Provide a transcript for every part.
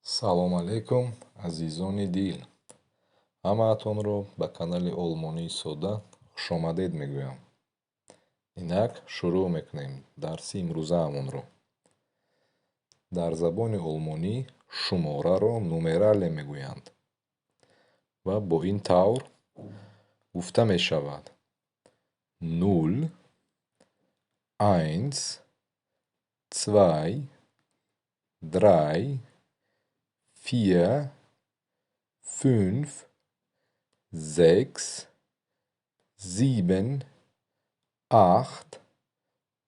салом алейкум азизони дил. Ҳамаатонро ба канали Олмонии содда хушомадед мегӯям. Инак шурӯъ мекунем дарси имрӯзаамонро. Дар забони олмонӣ шумораро нумерале мегӯянд ва бо ин тавр гуфта мешавад: 0, 1, 2, 3, 4, 5, 6, 7, 8,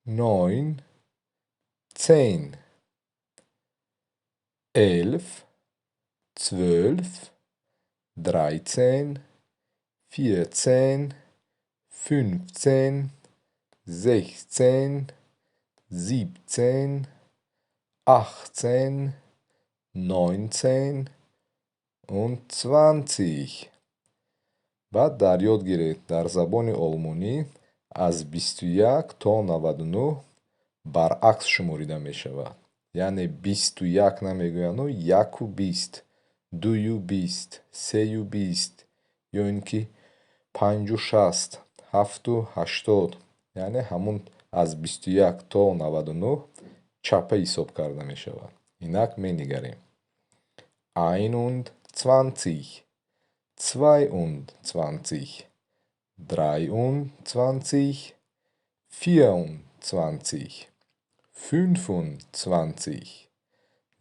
9, 10, 11, 12, 13, 14, 15, 16, 17, 18, 19 und 20. баъд дар ёд гиред дар забони олмонӣ аз 21 то 99 баръакс шуморида мешавад. яъне 21 намегӯяну 120, 220, 320 ё ин ки 560, 780, яъне ҳамун аз 21 то 99 чапа ҳисоб карда мешавад. инак менигарем: 21, 22, 23, 24, 25,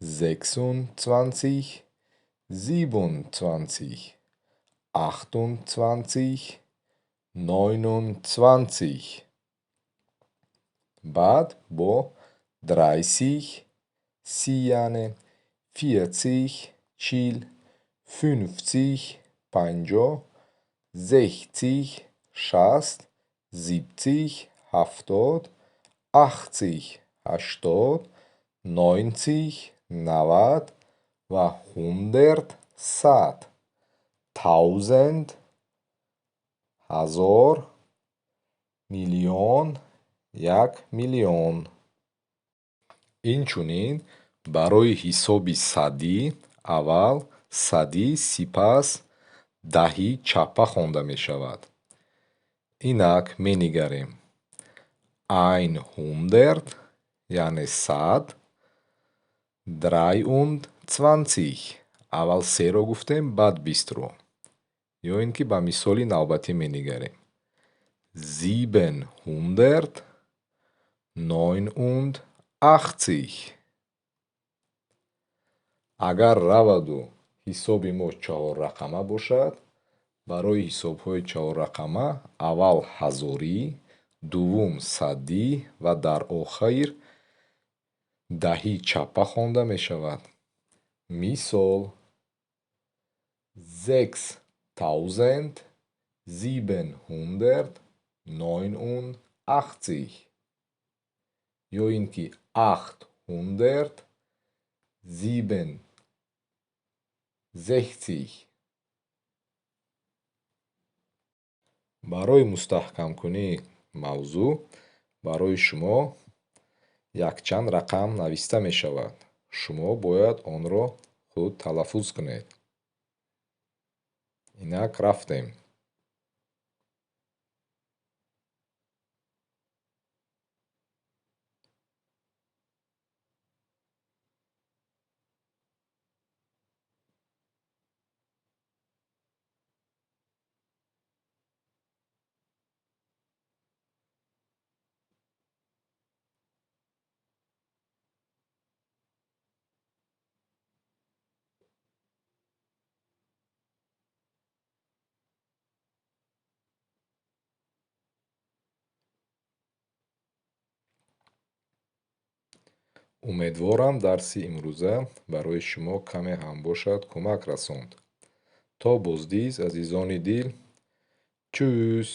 26, 27, 28, 29. баъд бо 30, 30, 40, 40, 50, 50, 60, 60, 70, 70, 80, 80, 90, 90 ва 100, 100. 1000, 1000, миллион, 1 миллион. инчунин барои ҳисоби садӣ аввал садӣ сипас даҳӣ чапа хонда мешавад. инак менигарем: 100 яъне 100, 320. аввал серо гуфтем, баъд 20ро. ё ин ки ба мисоли навбатӣ менигарем: 700, 980. агар раваду ҳисоби мо чаҳоррақама бошад, барои ҳисобҳои чаҳоррақама аввал ҳазорӣ, дуввум садӣ ва дар охир даҳӣ чапа хонда мешавад. мисол: 6789. ё ин ки 867. барои мустаҳкамкунии мавзӯъ барои шумо якчанд рақам нависта мешавад. шумо бояд онро худ талаффуз кунед. инак рафтем. умедворам дарси имрӯза барои шумо каме ҳам бошад кӯмак расонд. то боздиз азизони дил. чус.